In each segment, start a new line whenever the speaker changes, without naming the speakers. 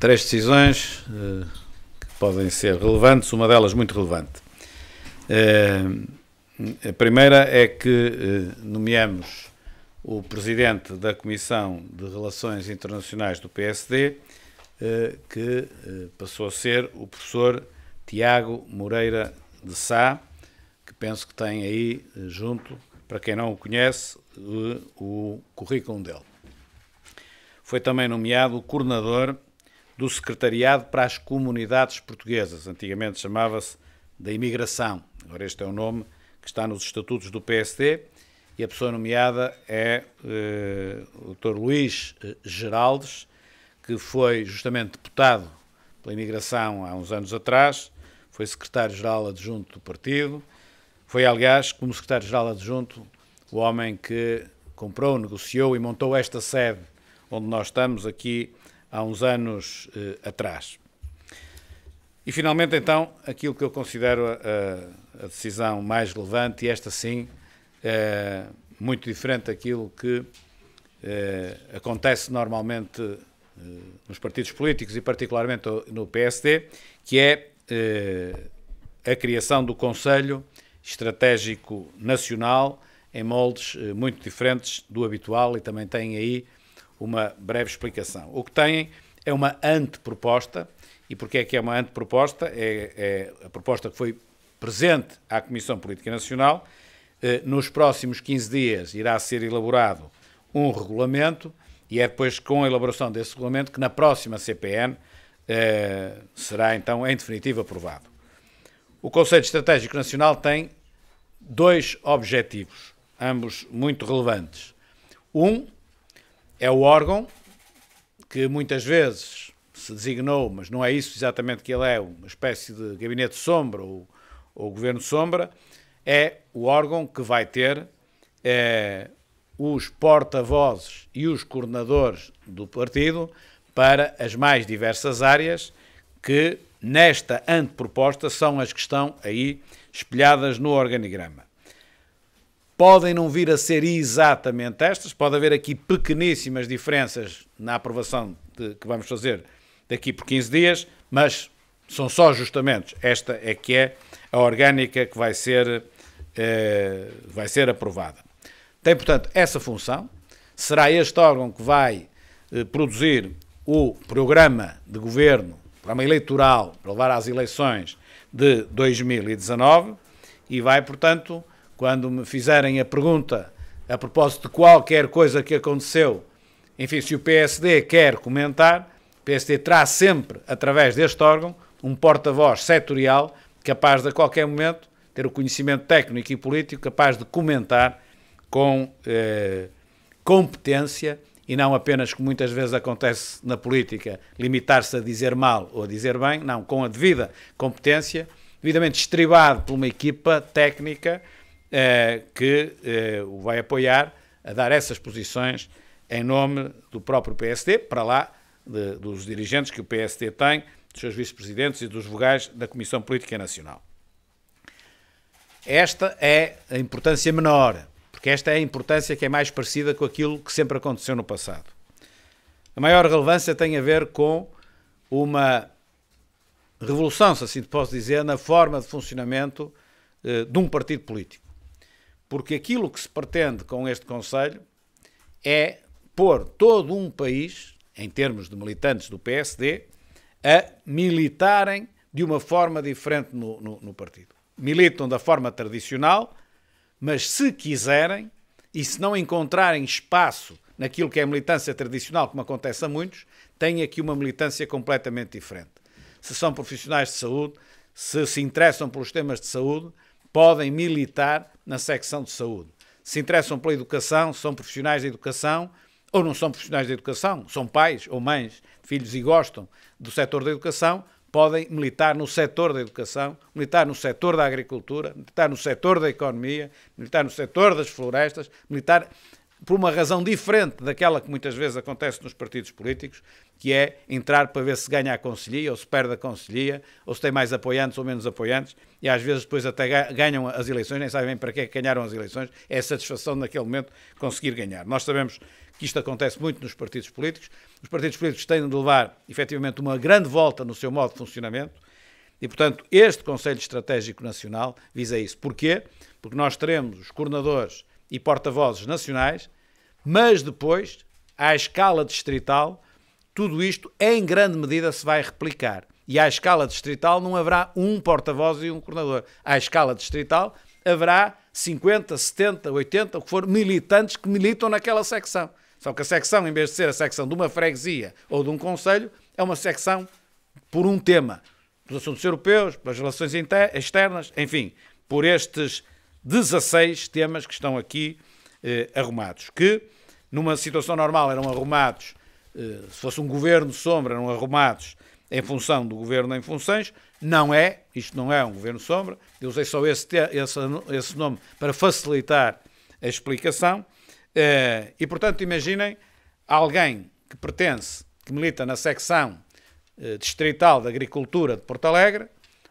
três decisões que podem ser relevantes, uma delas muito relevante. A primeira é que nomeamos o presidente da Comissão de Relações Internacionais do PSD, que passou a ser o professor Tiago Moreira de Sá, que penso que tem aí junto, para quem não o conhece, o currículo dele. Foi também nomeado o coordenador do Secretariado para as Comunidades Portuguesas, antigamente chamava-se da Imigração, agora este é o nome que está nos estatutos do PSD, e a pessoa nomeada é o Dr. Luís Geraldes, que foi justamente deputado pela Imigração há uns anos atrás, foi secretário-geral adjunto do partido, foi, aliás, como secretário-geral adjunto, o homem que comprou, negociou e montou esta sede onde nós estamos aqui há uns anos atrás. E, finalmente, então, aquilo que eu considero a decisão mais relevante, e esta sim, muito diferente daquilo que acontece normalmente nos partidos políticos e particularmente no PSD, que é a criação do Conselho Estratégico Nacional em moldes muito diferentes do habitual e também tem aí uma breve explicação. O que têm é uma anteproposta. E porquê é que é uma anteproposta? É a proposta que foi presente à Comissão Política Nacional. Nos próximos 15 dias irá ser elaborado um regulamento e é depois com a elaboração desse regulamento que na próxima CPN será então em definitivo aprovado. O Conselho Estratégico Nacional tem dois objetivos, ambos muito relevantes. Um é o órgão que muitas vezes se designou, mas não é isso exatamente que ele é, uma espécie de gabinete sombra ou governo sombra, é o órgão que vai ter os porta-vozes e os coordenadores do partido para as mais diversas áreas que nesta anteproposta são as que estão aí espelhadas no organigrama. Podem não vir a ser exatamente estas, pode haver aqui pequeníssimas diferenças na aprovação que vamos fazer daqui por 15 dias, mas são só ajustamentos. Esta é que é a orgânica que vai ser aprovada. Tem, portanto, essa função. Será este órgão que vai produzir o programa de governo, programa eleitoral, para levar às eleições de 2019 e vai, portanto, quando me fizerem a pergunta a propósito de qualquer coisa que aconteceu, enfim, se o PSD quer comentar, o PSD terá sempre, através deste órgão, um porta-voz setorial capaz de, a qualquer momento, ter o conhecimento técnico e político capaz de comentar com competência e não apenas, como muitas vezes acontece na política, limitar-se a dizer mal ou a dizer bem, não, com a devida competência, devidamente estribado por uma equipa técnica que o vai apoiar a dar essas posições em nome do próprio PSD, para lá dos dirigentes que o PSD tem, dos seus vice-presidentes e dos vogais da Comissão Política Nacional. Esta é a importância menor, porque esta é a importância que é mais parecida com aquilo que sempre aconteceu no passado. A maior relevância tem a ver com uma revolução, se assim posso dizer, na forma de funcionamento de um partido político. Porque aquilo que se pretende com este Conselho é pôr todo um país, em termos de militantes do PSD, a militarem de uma forma diferente no partido. Militam da forma tradicional, mas se quiserem, e se não encontrarem espaço naquilo que é a militância tradicional, como acontece a muitos, têm aqui uma militância completamente diferente. Se são profissionais de saúde, se interessam pelos temas de saúde, podem militar na secção de saúde. Se interessam pela educação, são profissionais de educação, ou não são profissionais de educação, são pais ou mães de filhos e gostam do setor da educação, podem militar no setor da educação, militar no setor da agricultura, militar no setor da economia, militar no setor das florestas, militar por uma razão diferente daquela que muitas vezes acontece nos partidos políticos, que é entrar para ver se ganha a conselhia, ou se perde a conselhia, ou se tem mais apoiantes ou menos apoiantes, e às vezes depois até ganham as eleições, nem sabem bem para que ganharam as eleições, é a satisfação naquele momento conseguir ganhar. Nós sabemos que isto acontece muito nos partidos políticos. Os partidos políticos têm de levar, efetivamente, uma grande volta no seu modo de funcionamento e, portanto, este Conselho Estratégico Nacional visa isso. Porquê? Porque nós teremos os coordenadores e porta-vozes nacionais, mas depois, à escala distrital, tudo isto, em grande medida, se vai replicar. E à escala distrital não haverá um porta-voz e um coordenador. À escala distrital haverá 50, 70, 80, o que for, militantes que militam naquela secção. Só que a secção, em vez de ser a secção de uma freguesia ou de um concelho, é uma secção por um tema. Dos assuntos europeus, pelas relações externas, enfim, por estes 16 temas que estão aqui arrumados. Que, numa situação normal, eram arrumados, se fosse um governo sombra, eram arrumados em função do governo em funções. Não é, isto não é um governo sombra, eu usei só esse nome para facilitar a explicação, e portanto imaginem alguém que pertence, que milita na secção distrital de Agricultura de Porto Alegre,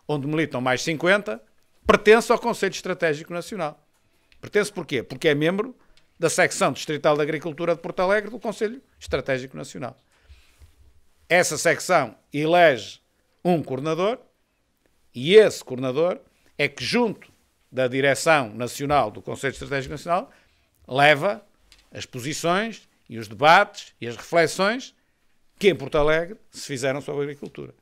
onde militam mais 50, pertence ao Conselho Estratégico Nacional. Pertence porquê? Porque é membro da secção distrital de Agricultura de Porto Alegre do Conselho Estratégico Nacional. Essa secção elege um coordenador e esse coordenador é que, junto da direção nacional do Conselho Estratégico Nacional, leva as posições e os debates e as reflexões que em Porto Alegre se fizeram sobre a agricultura.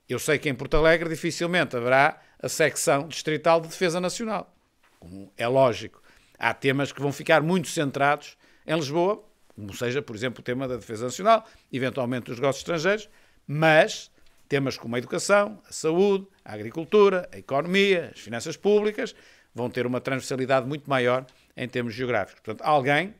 Eu sei que em Porto Alegre dificilmente haverá a secção distrital de Defesa Nacional, como é lógico. Há temas que vão ficar muito centrados em Lisboa, como seja, por exemplo, o tema da Defesa Nacional, eventualmente dos negócios estrangeiros, mas temas como a educação, a saúde, a agricultura, a economia, as finanças públicas, vão ter uma transversalidade muito maior em termos geográficos. Portanto, alguém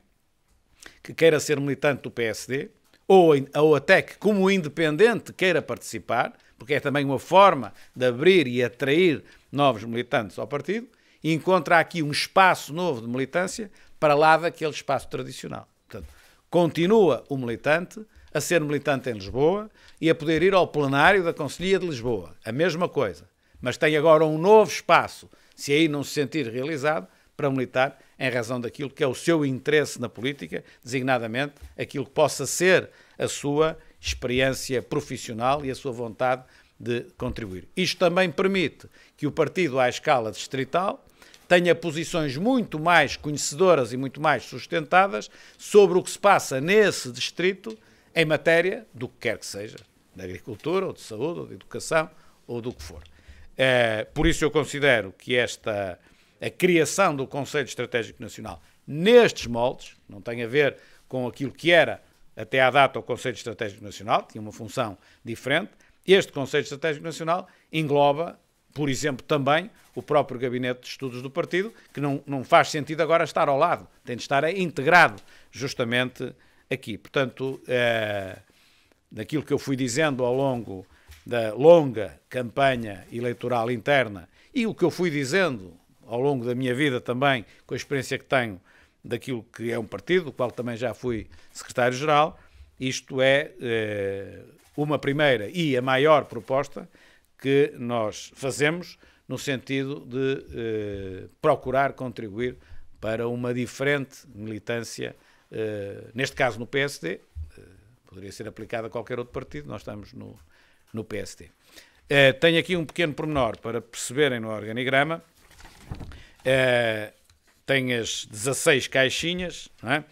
que queira ser militante do PSD, ou até que, como independente, queira participar, porque é também uma forma de abrir e atrair novos militantes ao partido, e encontra aqui um espaço novo de militância para lá daquele espaço tradicional. Portanto, continua o militante a ser militante em Lisboa e a poder ir ao plenário da Conselhia de Lisboa. A mesma coisa. Mas tem agora um novo espaço, se aí não se sentir realizado, para militar em razão daquilo que é o seu interesse na política, designadamente aquilo que possa ser a sua experiência profissional e a sua vontade de contribuir. Isto também permite que o partido, à escala distrital, tenha posições muito mais conhecedoras e muito mais sustentadas sobre o que se passa nesse distrito em matéria do que quer que seja, de agricultura, ou de saúde, ou de educação, ou do que for. Por isso eu considero que a criação do Conselho Estratégico Nacional nestes moldes, não tem a ver com aquilo que era até à data o Conselho Estratégico Nacional, tinha uma função diferente. Este Conselho Estratégico Nacional engloba, por exemplo, também o próprio Gabinete de Estudos do Partido, que não faz sentido agora estar ao lado, tem de estar integrado justamente aqui. Portanto, daquilo que eu fui dizendo ao longo da longa campanha eleitoral interna e o que eu fui dizendo ao longo da minha vida também, com a experiência que tenho daquilo que é um partido, do qual também já fui secretário-geral, isto é uma primeira e a maior proposta que nós fazemos no sentido de procurar contribuir para uma diferente militância, neste caso no PSD, poderia ser aplicada a qualquer outro partido, nós estamos no PSD. Tenho aqui um pequeno pormenor para perceberem no organigrama. Tem as 16 caixinhas, não é?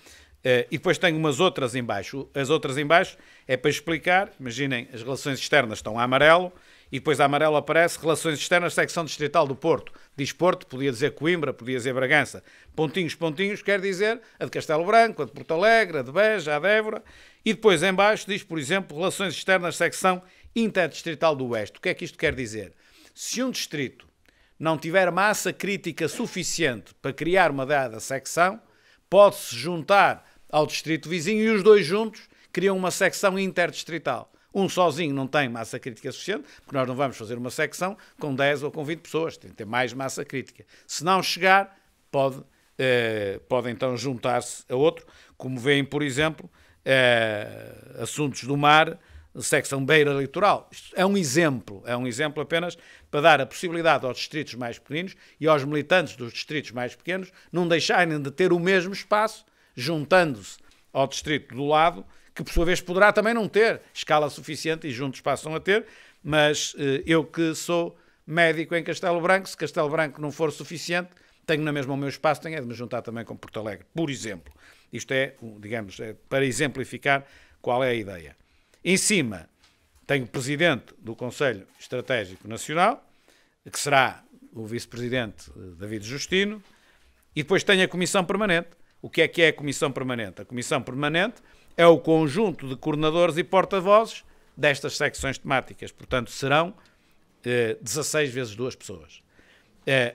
E depois tem umas outras em baixo. As outras em baixo é para explicar, imaginem, as relações externas estão a amarelo, e depois a amarelo aparece relações externas, secção distrital do Porto. Diz Porto, podia dizer Coimbra, podia dizer Bragança. Pontinhos, pontinhos, quer dizer a de Castelo Branco, a de Porto Alegre, a de Beja, a de Évora. E depois em baixo diz, por exemplo, relações externas, secção interdistrital do Oeste. O que é que isto quer dizer? Se um distrito não tiver massa crítica suficiente para criar uma dada secção, pode-se juntar ao distrito vizinho e os dois juntos criam uma secção interdistrital. Um sozinho não tem massa crítica suficiente, porque nós não vamos fazer uma secção com 10 ou com 20 pessoas, tem que ter mais massa crítica. Se não chegar, pode então juntar-se a outro, como veem, por exemplo, assuntos do mar, secção beira litoral. Isto é um exemplo apenas para dar a possibilidade aos distritos mais pequeninos e aos militantes dos distritos mais pequenos não deixarem de ter o mesmo espaço, juntando-se ao distrito do lado, que por sua vez poderá também não ter escala suficiente, e juntos passam a ter, mas eu que sou médico em Castelo Branco, se Castelo Branco não for suficiente, tenho na mesma o meu espaço, tenho de me juntar também com Porto Alegre, por exemplo. Isto é, digamos, para exemplificar qual é a ideia. Em cima, tenho o Presidente do Conselho Estratégico Nacional, que será o Vice-Presidente David Justino, e depois tenho a Comissão Permanente. O que é a Comissão Permanente? A Comissão Permanente é o conjunto de coordenadores e porta-vozes destas secções temáticas. Portanto, serão 16 vezes 2 pessoas.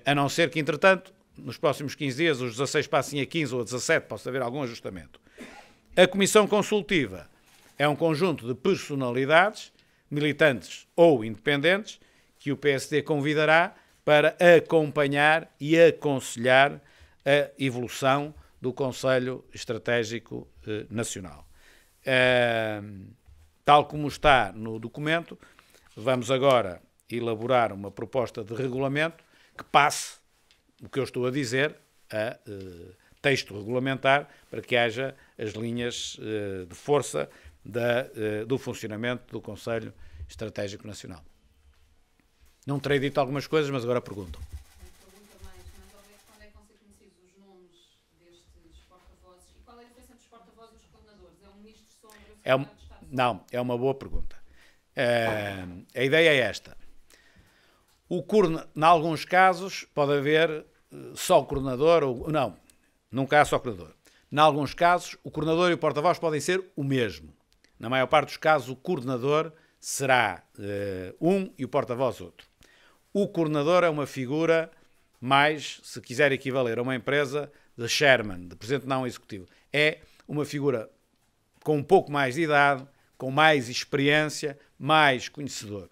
A não ser que, entretanto, nos próximos 15 dias, os 16 passem a 15 ou a 17, possa haver algum ajustamento. A Comissão Consultiva é um conjunto de personalidades, militantes ou independentes, que o PSD convidará para acompanhar e aconselhar a evolução do Conselho Estratégico Nacional. Tal como está no documento, vamos agora elaborar uma proposta de regulamento que passe o que eu estou a dizer a texto regulamentar para que haja as linhas de força do funcionamento do Conselho Estratégico Nacional. Não terei dito algumas coisas, mas agora pergunto.
Pergunta mais ou menos quando é que vão ser conhecidos os nomes destes porta-vozes e qual é a diferença entre os porta-vozes e os coordenadores? É um ministro sombra, o secretário de Estado?
Não, é uma boa pergunta. A ideia é esta. Em alguns casos pode haver só o coordenador, nunca há só coordenador. Em alguns casos, o coordenador e o porta-voz podem ser o mesmo. Na maior parte dos casos, o coordenador será um e o porta-voz outro. O coordenador é uma figura mais, se quiser equivaler a uma empresa, de chairman, de presidente não executivo. É uma figura com um pouco mais de idade, com mais experiência, mais conhecedor.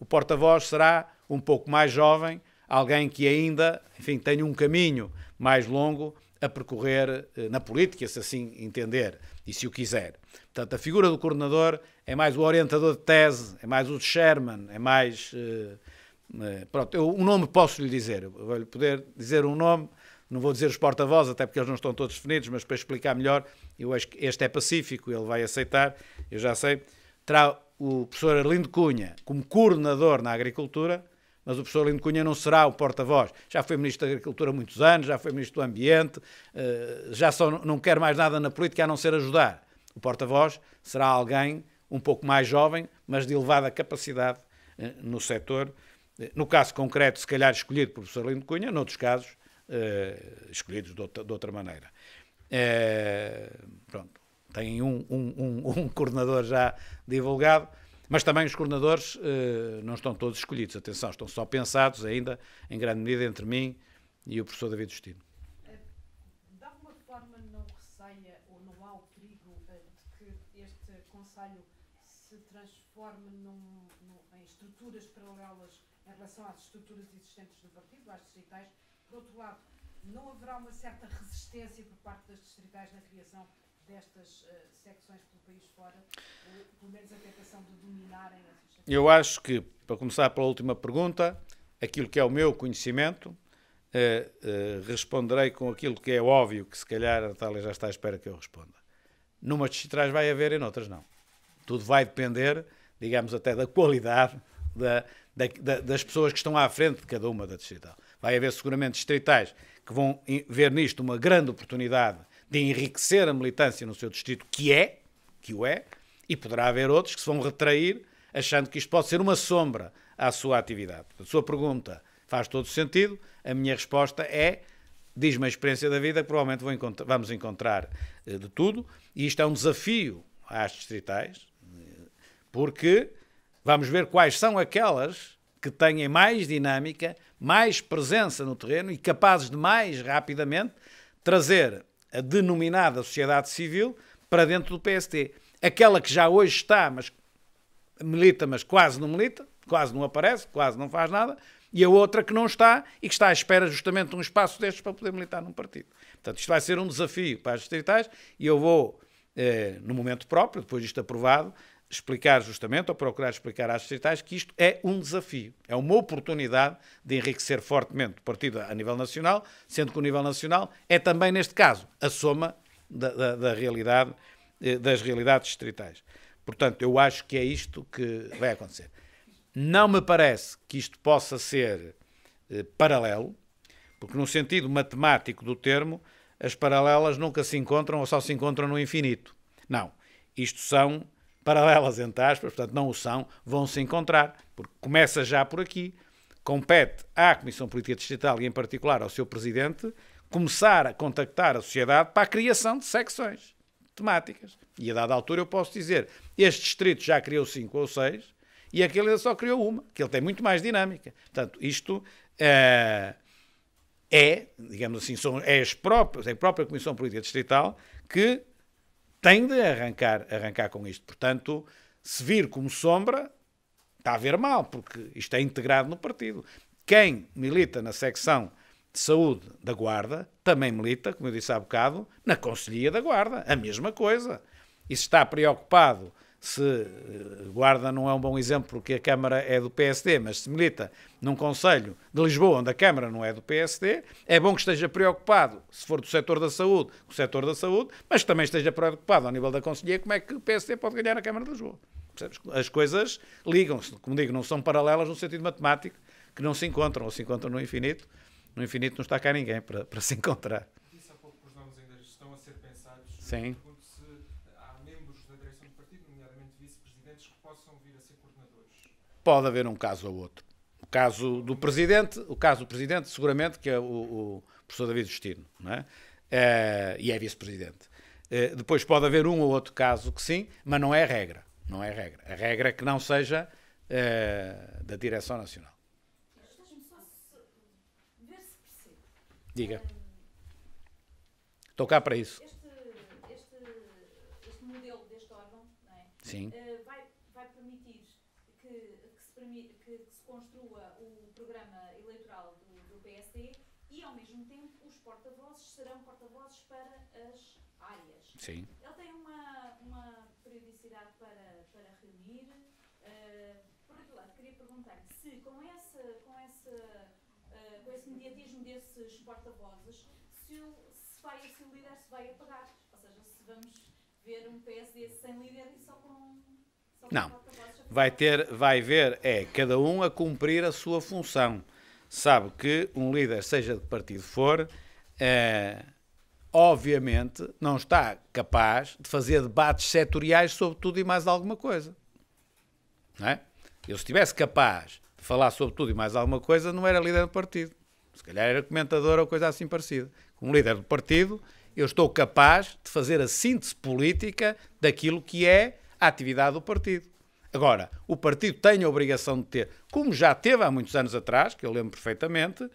O porta-voz será um pouco mais jovem, alguém que ainda, enfim, tem um caminho mais longo a percorrer na política, se assim entender e se o quiser. Portanto, a figura do coordenador é mais o orientador de tese, é mais o chairman, é mais... pronto, um nome posso-lhe dizer, eu vou-lhe poder dizer um nome, não vou dizer os porta-vozes, até porque eles não estão todos definidos, mas para explicar melhor, eu acho que este é pacífico, ele vai aceitar, eu já sei. Terá o professor Arlindo Cunha como coordenador na agricultura, mas o professor Arlindo Cunha não será o porta-voz. Já foi Ministro da Agricultura há muitos anos, já foi Ministro do Ambiente, já só não quer mais nada na política a não ser ajudar. O porta-voz será alguém um pouco mais jovem, mas de elevada capacidade no setor. No caso concreto, se calhar escolhido por professor Arlindo Cunha, noutros casos, escolhidos de outra maneira. Pronto, tem um coordenador já divulgado, mas também os coordenadores não estão todos escolhidos. Atenção, estão só pensados ainda, em grande medida, entre mim e o professor David Justino.
De alguma forma não receia ou não há o perigo de que este Conselho se transforme em estruturas paralelas em relação às estruturas existentes do partido, às distritais? Por outro lado, não haverá uma certa resistência por parte das distritais na criação destas secções pelo país fora, ou pelo menos a tentação de dominarem essas secções?
Eu acho que, para começar pela última pergunta, aquilo que é o meu conhecimento, responderei com aquilo que é óbvio, que se calhar a Natália já está à espera que eu responda. Numas distritais vai haver e noutras não. Tudo vai depender, digamos, até da qualidade das pessoas que estão à frente de cada uma da distrital. Vai haver seguramente distritais que vão ver nisto uma grande oportunidade de enriquecer a militância no seu distrito, que o é, e poderá haver outros que se vão retrair achando que isto pode ser uma sombra à sua atividade. A sua pergunta faz todo sentido, a minha resposta é, diz-me a experiência da vida, que provavelmente vamos encontrar de tudo, e isto é um desafio às distritais, porque vamos ver quais são aquelas que têm mais dinâmica, mais presença no terreno e capazes de mais rapidamente trazer a denominada sociedade civil para dentro do PST. Aquela que já hoje está, mas milita, mas quase não milita, quase não aparece, quase não faz nada, e a outra que não está e que está à espera justamente de um espaço destes para poder militar num partido. Portanto, isto vai ser um desafio para as distritais e eu vou, no momento próprio, depois disto aprovado, explicar justamente, ou procurar explicar às distritais, que isto é um desafio, é uma oportunidade de enriquecer fortemente o partido a nível nacional, sendo que o nível nacional é também, neste caso, a soma da realidade, das realidades distritais. Portanto, eu acho que é isto que vai acontecer. Não me parece que isto possa ser paralelo, porque no sentido matemático do termo, as paralelas nunca se encontram ou só se encontram no infinito. Não. Isto são paralelas, entre aspas, portanto não o são, vão se encontrar, porque começa já por aqui. Compete à Comissão Política Distrital e em particular ao seu Presidente começar a contactar a sociedade para a criação de secções temáticas. E a dada altura eu posso dizer, este distrito já criou 5 ou 6 e aquele só criou uma, que ele tem muito mais dinâmica. Portanto, isto digamos assim, é a própria Comissão Política Distrital que tem de arrancar com isto. Portanto, se vir como sombra, está a ver mal, porque isto é integrado no partido. Quem milita na secção de saúde da Guarda também milita, como eu disse há bocado, na Conselhia da Guarda. A mesma coisa. E se está preocupado se Guarda não é um bom exemplo porque a Câmara é do PSD, mas se milita num Conselho de Lisboa onde a Câmara não é do PSD, é bom que esteja preocupado, se for do setor da saúde, com o setor da saúde, mas também esteja preocupado ao nível da Conselhia como é que o PSD pode ganhar a Câmara de Lisboa. As coisas ligam-se, como digo, não são paralelas no sentido matemático, que não se encontram, ou se encontram no infinito. No infinito não está cá ninguém para se encontrar.
Disse há pouco que os nomes ainda estão a ser pensados.
Sim.
Pergunto se há membros da direção do partido, nomeadamente vice-presidentes, que possam vir a ser coordenadores.
Pode haver um caso ou outro. O caso do Presidente, seguramente, que é o professor David Justino, não é? E é vice-presidente. Depois pode haver um ou outro caso que sim, mas não é a regra. Não é a regra. A regra é que não seja da Direção Nacional.
Deixa-me só ver se percebo.
Diga. Estou cá para isso.
Este modelo deste órgão, não é?
Sim.
Vai permitir que se construa o programa eleitoral do PSD e, ao mesmo tempo, os porta-vozes serão porta-vozes para as áreas.
Sim.
Ele tem uma periodicidade para reunir. Por outro lado, queria perguntar se com esse mediatismo desses porta-vozes, se o líder se vai apagar. Ou seja, se vamos ver um PSD sem líder e só com
Não.
porta-vozes.
Vai ver cada um a cumprir a sua função. Sabe que um líder, seja de que partido for, obviamente não está capaz de fazer debates setoriais sobre tudo e mais alguma coisa. Não é? Eu, se estivesse capaz de falar sobre tudo e mais alguma coisa, não era líder do partido. Se calhar era comentador ou coisa assim parecida. Como líder do partido, eu estou capaz de fazer a síntese política daquilo que é a atividade do partido. Agora, o partido tem a obrigação de ter, como já teve há muitos anos atrás, que eu lembro perfeitamente,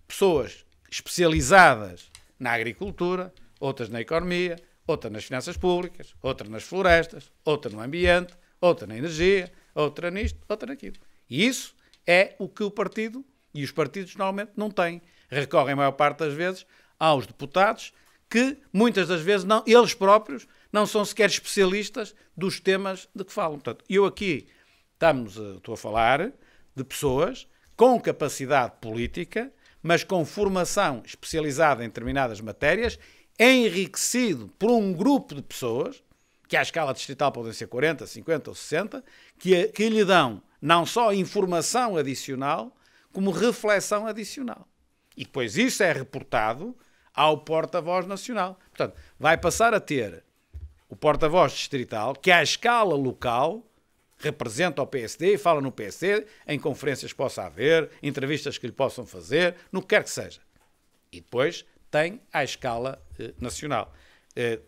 pessoas especializadas na agricultura, outras na economia, outras nas finanças públicas, outras nas florestas, outra no ambiente, outra na energia, outra nisto, outra naquilo. E isso é o que o partido e os partidos normalmente não têm. Recorrem a maior parte das vezes aos deputados que muitas das vezes eles próprios não são sequer especialistas dos temas de que falam. Portanto, eu aqui estou a falar de pessoas com capacidade política, mas com formação especializada em determinadas matérias, enriquecido por um grupo de pessoas, que à escala distrital podem ser 40, 50 ou 60, que lhe dão não só informação adicional, como reflexão adicional. E depois isso é reportado ao porta-voz nacional. Portanto, vai passar a ter o porta-voz distrital, que à escala local representa o PSD e fala no PSD, em conferências que possa haver, entrevistas que lhe possam fazer, no que quer que seja. E depois tem à escala nacional.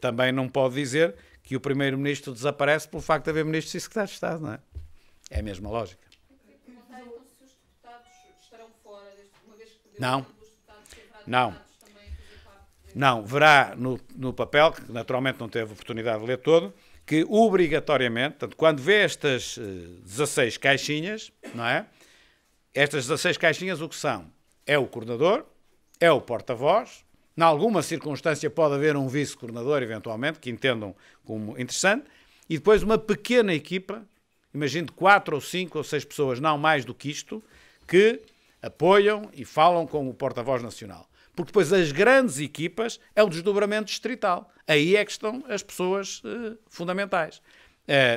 Também não pode dizer que o primeiro-ministro desaparece pelo facto de haver ministros e secretários de Estado, não é? É a mesma lógica.
Perguntar então se os deputados estarão fora, uma vez que
Não.
dos deputados que haverá
Não.
deputados também a fazer parte deste.
Não, verá no papel, que naturalmente não teve oportunidade de ler todo, que obrigatoriamente, portanto, quando vê estas 16 caixinhas, não é? Estas 16 caixinhas o que são? É o coordenador, é o porta-voz, em alguma circunstância pode haver um vice-coordenador, eventualmente, que entendam como interessante, e depois uma pequena equipa, imagino de 4 ou 5 ou 6 pessoas, não mais do que isto, que apoiam e falam com o porta-voz nacional. Porque depois as grandes equipas é o desdobramento distrital. Aí é que estão as pessoas fundamentais.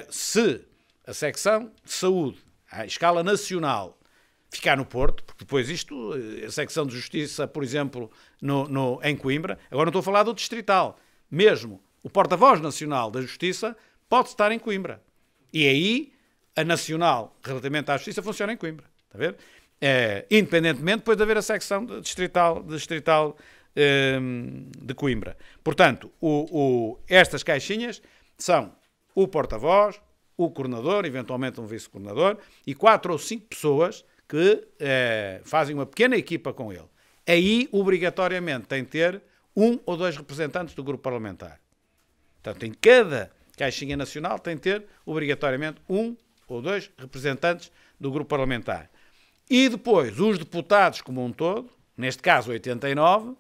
Se a secção de saúde, à escala nacional, ficar no Porto, porque depois isto, a secção de justiça, por exemplo, em Coimbra, agora não estou a falar do distrital, mesmo o porta-voz nacional da justiça pode estar em Coimbra. E aí a nacional, relativamente à justiça, funciona em Coimbra. Está a ver? Independentemente depois de haver a secção distrital de Coimbra. Portanto, estas caixinhas são o porta-voz, o coordenador, eventualmente um vice-coordenador, e 4 ou 5 pessoas que fazem uma pequena equipa com ele. Aí, obrigatoriamente, tem de ter 1 ou 2 representantes do grupo parlamentar. Portanto, em cada caixinha nacional tem de ter, obrigatoriamente, 1 ou 2 representantes do grupo parlamentar. E depois, os deputados como um todo, neste caso 89,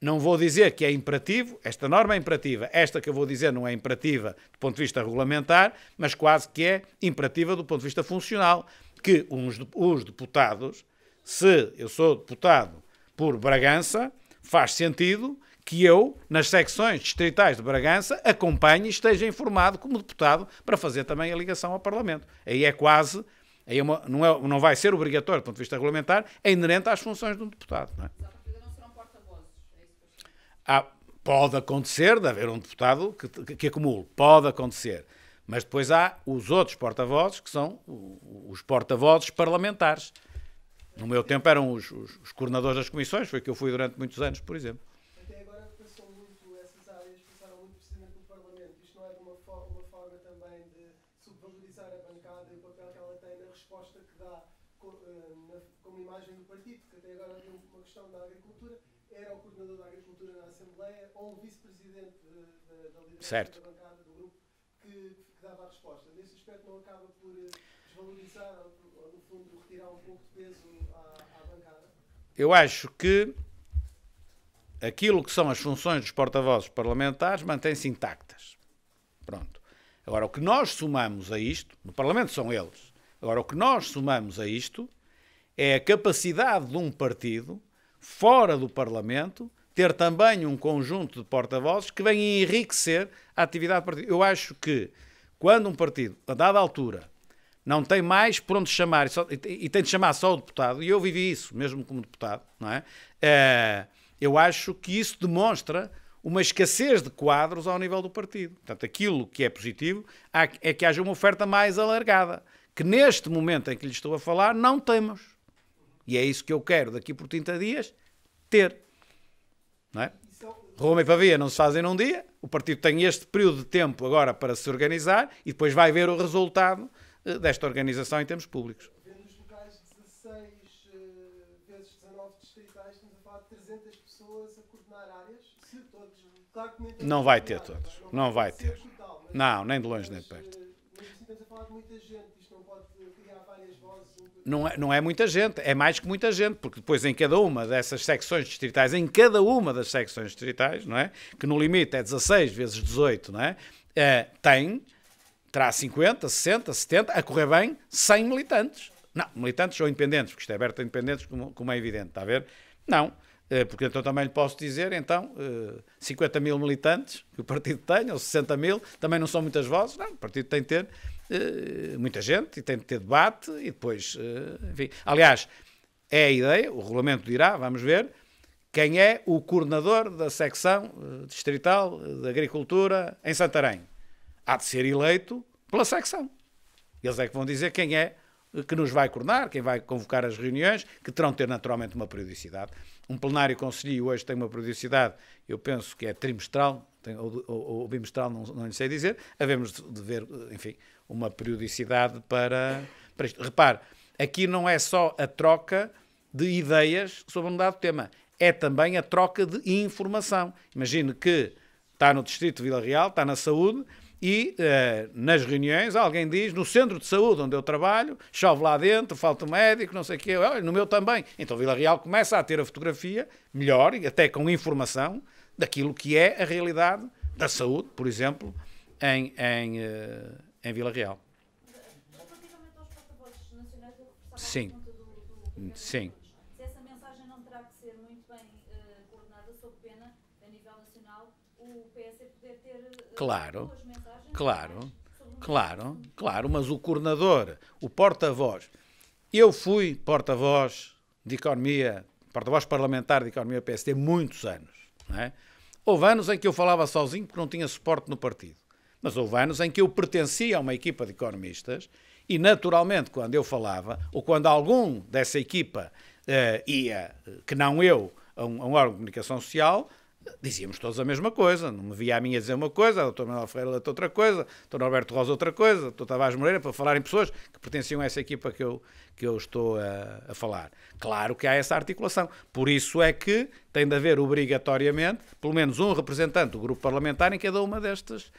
não vou dizer que é imperativo, esta norma é imperativa, esta que eu vou dizer não é imperativa do ponto de vista regulamentar, mas quase que é imperativa do ponto de vista funcional, que os deputados, se eu sou deputado por Bragança, faz sentido que eu, nas secções distritais de Bragança, acompanhe e esteja informado como deputado para fazer também a ligação ao Parlamento. Aí é quase, aí não vai ser obrigatório do ponto de vista regulamentar, é inerente às funções de um deputado. Não é? Pode acontecer de haver um deputado que acumule, pode acontecer, mas depois há os outros porta-vozes que são os porta-vozes parlamentares. No meu tempo eram os coordenadores das comissões, foi que eu fui durante muitos anos, por exemplo.
Até agora passou muito, essas áreas passaram muito precisamente pelo Parlamento. Isto não é de uma forma também de subvalorizar a bancada e o papel que ela tem na resposta que dá como imagem do partido, que até agora havia uma questão da agricultura, era o coordenador da agricultura na Assembleia ou o vice-presidente da liderança da bancada do grupo que dava a resposta. Nesse aspecto não acaba por desvalorizar ou, no fundo, retirar um pouco de peso à bancada?
Eu acho que aquilo que são as funções dos porta-vozes parlamentares mantém-se intactas. Pronto. Agora, o que nós somamos a isto, no Parlamento são eles, agora o que nós somamos a isto é a capacidade de um partido, fora do Parlamento, ter também um conjunto de porta-vozes que venham enriquecer a atividade do partido. Eu acho que quando um partido, a dada altura, não tem mais por onde chamar e tem de chamar só o deputado, e eu vivi isso mesmo como deputado, não é? Eu acho que isso demonstra uma escassez de quadros ao nível do partido. Portanto, aquilo que é positivo é que haja uma oferta mais alargada, que neste momento em que lhe estou a falar, não temos. E é isso que eu quero, daqui por 30 dias, ter. Não é? Roma e Pavia não se fazem num dia, o partido tem este período de tempo agora para se organizar e depois vai ver o resultado desta organização em termos públicos.
Vendo os locais 16 vezes 19 distritais, estamos a falar de 300 pessoas a coordenar áreas, se todos. Claro que
não vai ter todos, não vai ter. Não, nem de longe nem de perto.
Mas estamos a falar de muita gente, isto não pode criar várias vozes.
Não é muita gente, é mais que muita gente, porque depois em cada uma dessas secções distritais, em cada uma das secções distritais, não é? Que no limite é 16 vezes 18, não é? Terá 50, 60, 70, a correr bem, 100 militantes. Não, militantes ou independentes, porque isto é aberto a independentes, como é evidente, está a ver? Não, porque então também lhe posso dizer, então, 50 mil militantes que o partido tem, ou 60 mil, também não são muitas vozes, não, o partido tem de ter muita gente e tem de ter debate e depois, enfim. Aliás, é a ideia, o regulamento dirá, vamos ver, quem é o coordenador da secção distrital de agricultura em Santarém. Há de ser eleito pela secção. Eles é que vão dizer quem é que nos vai coordenar, quem vai convocar as reuniões, que terão de ter naturalmente uma periodicidade. Um plenário conselhio hoje tem uma periodicidade, eu penso que é trimestral, ou bimestral, não lhe sei dizer. Havemos de ver, enfim, uma periodicidade para isto. Repare, aqui não é só a troca de ideias sobre um dado tema, é também a troca de informação. Imagine que está no distrito de Vila Real, está na saúde, e nas reuniões alguém diz, no centro de saúde onde eu trabalho, chove lá dentro, falta um médico, não sei o quê, olha, no meu também. Então Vila Real começa a ter a fotografia melhor, e até com informação, daquilo que é a realidade da saúde, por exemplo, em Vila Real.
Relativamente aos porta-vozes nacionais, eu reforçava
Sim.
a pergunta do
Sim.
Se essa mensagem não terá que ser muito
Claro,
As mensagens
claro,
são muito
claro, mas o coordenador, o porta-voz, eu fui porta-voz de economia, porta-voz parlamentar de economia PSD muitos anos, não é? Houve anos em que eu falava sozinho porque não tinha suporte no partido, mas houve anos em que eu pertencia a uma equipa de economistas e, naturalmente, quando eu falava, ou quando algum dessa equipa ia, que não eu, a um órgão de comunicação social, dizíamos todos a mesma coisa. Não me via a mim a dizer uma coisa, a Dr. Manuel Ferreira outra coisa, o Dr. Alberto Rosa outra coisa, o Dr. Tavares Moreira, para falar em pessoas que pertenciam a essa equipa que eu estou a falar. Claro que há essa articulação. Por isso é que tem de haver obrigatoriamente pelo menos um representante do grupo parlamentar em cada uma destas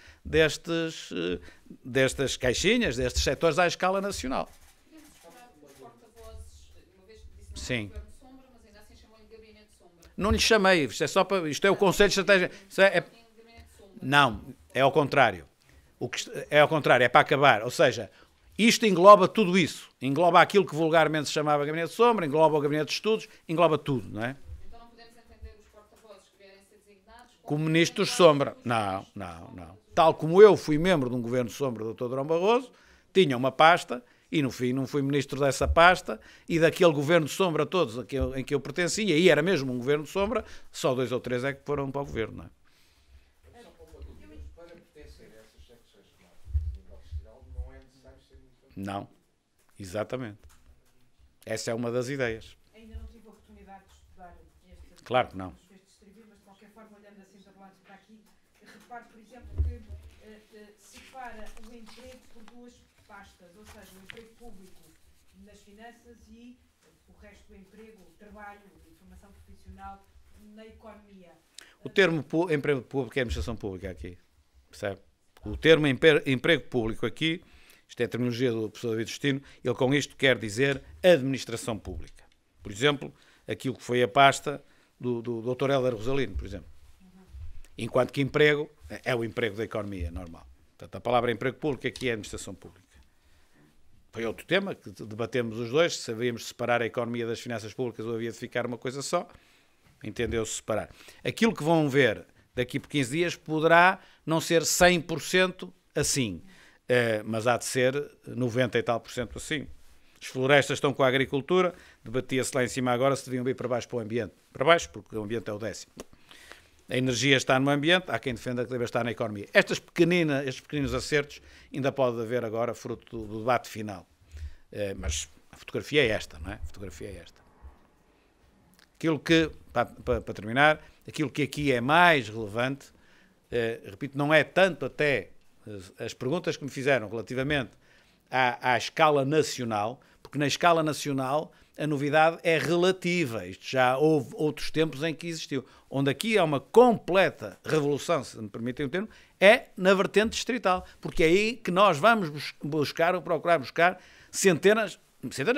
caixinhas, destes setores à escala nacional.
Podemos esperar que os porta-vozes, uma vez que disse
Sim.
não é governo de sombra, mas ainda assim chamou-lhe gabinete de sombra.
Não lhe chamei, isto é o Conselho de Estratégia.
Em gabinete de sombra.
Não, é ao contrário. É ao contrário, é para acabar. Ou seja, isto engloba tudo isso. Engloba aquilo que vulgarmente se chamava Gabinete de Sombra, engloba o Gabinete de Estudos, engloba tudo, não é?
Então não podemos entender os porta-vozes que vierem a ser designados
Como ministros de sombra. Não. Tal como eu fui membro de um governo de sombra do Dr. Durão Barroso, tinha uma pasta e no fim não fui ministro dessa pasta e daquele governo de sombra todos em que eu pertencia, e era mesmo um governo de sombra, só 2 ou 3 é que foram para o governo, não é?
Para pertencer a essas secções de nível distrital não é necessário ser ministro.
Não, exatamente. Essa é uma das ideias.
Ainda não tive a oportunidade de estudar este.
Claro que não.
Estes distribuir, mas de qualquer forma, olhando assim de lado para aqui, reparo, por exemplo, que separa o emprego por 2 pastas, ou seja, o emprego público nas finanças e o resto do emprego, o trabalho e formação profissional na economia.
O termo emprego público é administração pública aqui, percebe? O termo emprego público aqui, isto é a terminologia do professor David Justino, ele com isto quer dizer administração pública. Por exemplo, aquilo que foi a pasta do Dr. Hélder Rosalino, por exemplo. Enquanto que emprego é o emprego da economia normal. Portanto, a palavra emprego público aqui é administração pública. Foi outro tema que debatemos os dois, se havíamos de separar a economia das finanças públicas ou havia de ficar uma coisa só. Entendeu-se separar. Aquilo que vão ver daqui por 15 dias poderá não ser 100% assim, mas há de ser 90% e tal assim. As florestas estão com a agricultura, debatia-se lá em cima agora se deviam vir para baixo para o ambiente. Para baixo, porque o ambiente é o 10º. A energia está no ambiente, há quem defenda que deve estar na economia. Estes pequeninos acertos ainda pode haver agora, fruto do debate final. Mas a fotografia é esta, não é? A fotografia é esta. Aquilo que, para terminar, aquilo que aqui é mais relevante, repito, não é tanto até as perguntas que me fizeram relativamente à escala nacional, porque na escala nacional a novidade é relativa. Isto já houve outros tempos em que existiu. Onde aqui há uma completa revolução, se me permitem o termo, é na vertente distrital. Porque é aí que nós vamos procurar buscar centenas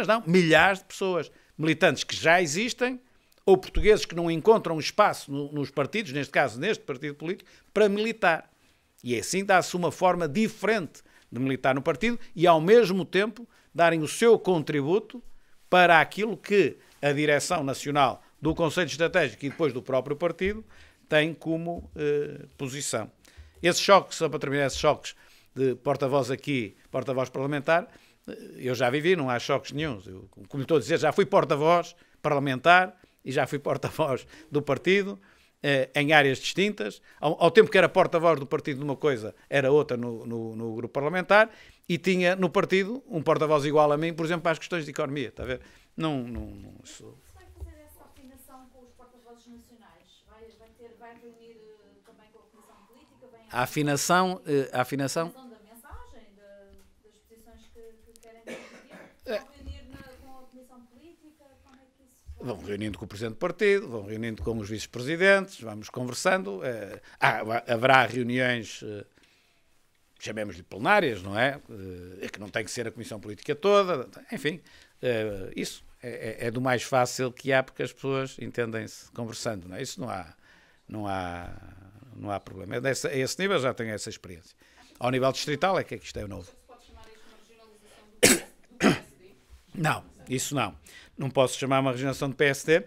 não, milhares de pessoas, militantes que já existem, ou portugueses que não encontram espaço nos partidos, neste caso neste partido político, para militar. E assim dá-se uma forma diferente de militar no partido e, ao mesmo tempo, darem o seu contributo para aquilo que a direção nacional do Conselho Estratégico e depois do próprio partido tem como posição. Esses choques, só para terminar, esses choques de porta-voz aqui, porta-voz parlamentar, eu já vivi, não há choques nenhuns. Eu, como estou a dizer, já fui porta-voz parlamentar e já fui porta-voz do partido, em áreas distintas. Ao tempo que era porta-voz do partido numa coisa, era outra no grupo parlamentar, e tinha no partido um porta-voz igual a mim, por exemplo, para as questões de economia. Está a ver?
Se vai fazer essa afinação com os porta-vozes nacionais, vai reunir também com a Comissão Política?
A afinação...
A afinação da mensagem, das posições que querem discutir? Vão reunir com a Comissão Política? Como é que isso vai?
Vão reunindo com o Presidente do Partido, vão reunindo com os vice-presidentes, vamos conversando. Haverá reuniões, chamemos-lhe plenárias, não é? Que não tem que ser a Comissão Política toda. Enfim, isso é do mais fácil que há, porque as pessoas entendem-se conversando, não é? Isso não há problema. A esse nível já tenho essa experiência. Ao nível distrital é que isto é novo.
Se pode chamar isto uma regionalização do PSD?
Não, isso não. Não posso chamar uma regionalização do PSD.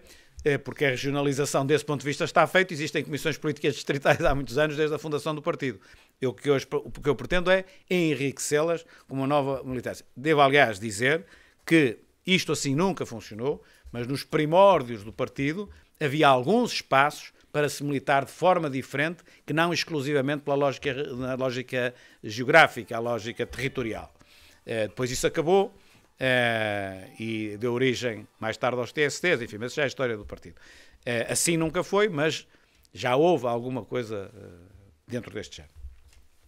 porque a regionalização desse ponto de vista está feita, existem comissões políticas distritais há muitos anos, desde a fundação do partido. O que eu pretendo é enriquecê-las com uma nova militância. Devo, aliás, dizer que isto assim nunca funcionou, mas nos primórdios do partido havia alguns espaços para se militar de forma diferente, que não exclusivamente na lógica geográfica, a lógica territorial. Depois isso acabou e deu origem mais tarde aos TSTs, enfim, mas já é a história do partido. Assim nunca foi, mas já houve alguma coisa dentro deste género.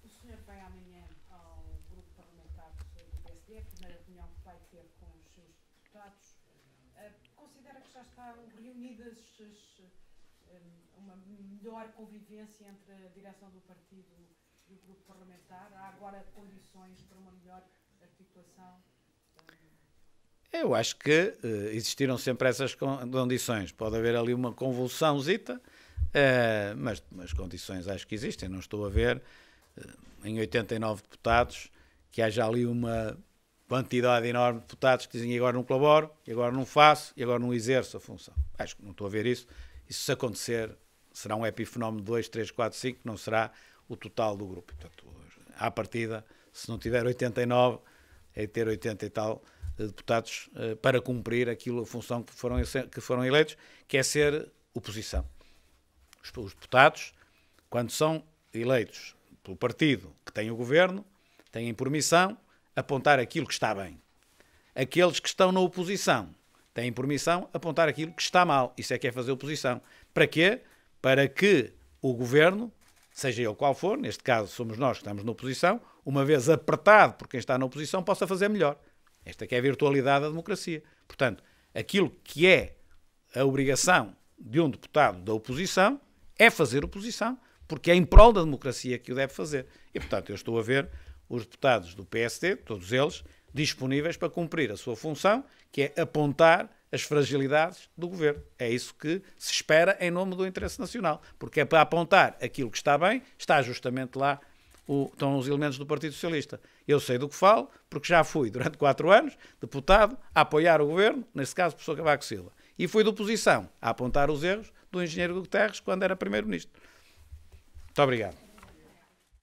O senhor vai amanhã ao grupo parlamentar do PSD, a primeira reunião que vai ter com os seus deputados. Considera que já estão reunidas uma melhor convivência entre a direção do partido e o grupo parlamentar? Há agora condições para uma melhor articulação?
Eu acho que existiram sempre essas condições. Pode haver ali uma convulsãozita, mas condições acho que existem. Não estou a ver, em 89 deputados, que haja ali uma quantidade enorme de deputados que dizem: e agora não colaboro, e agora não faço, e agora não exerço a função. Acho que não estou a ver isso. E se acontecer, será um epifenómeno de 2, 3, 4, 5, não será o total do grupo. Portanto, à partida, se não tiver 89, é ter 80 e tal deputados para cumprir aquilo, a função que foram eleitos, que é ser oposição. Os deputados, quando são eleitos pelo partido que tem o governo, têm por missão apontar aquilo que está bem. Aqueles que estão na oposição têm por missão apontar aquilo que está mal. Isso é que é fazer oposição. Para quê? Para que o governo, seja ele qual for, neste caso somos nós que estamos na oposição, uma vez apertado por quem está na oposição, possa fazer melhor. Esta que é a virtualidade da democracia. Portanto, aquilo que é a obrigação de um deputado da oposição é fazer oposição, porque é em prol da democracia que o deve fazer. E, portanto, eu estou a ver os deputados do PSD, todos eles, disponíveis para cumprir a sua função, que é apontar as fragilidades do governo. É isso que se espera em nome do interesse nacional, porque é para apontar aquilo que está bem, está justamente lá, estão os elementos do Partido Socialista. Eu sei do que falo, porque já fui, durante 4 anos, deputado, a apoiar o governo, nesse caso, o professor Cavaco Silva. E fui de oposição, a apontar os erros do engenheiro Guterres quando era primeiro-ministro. Muito obrigado.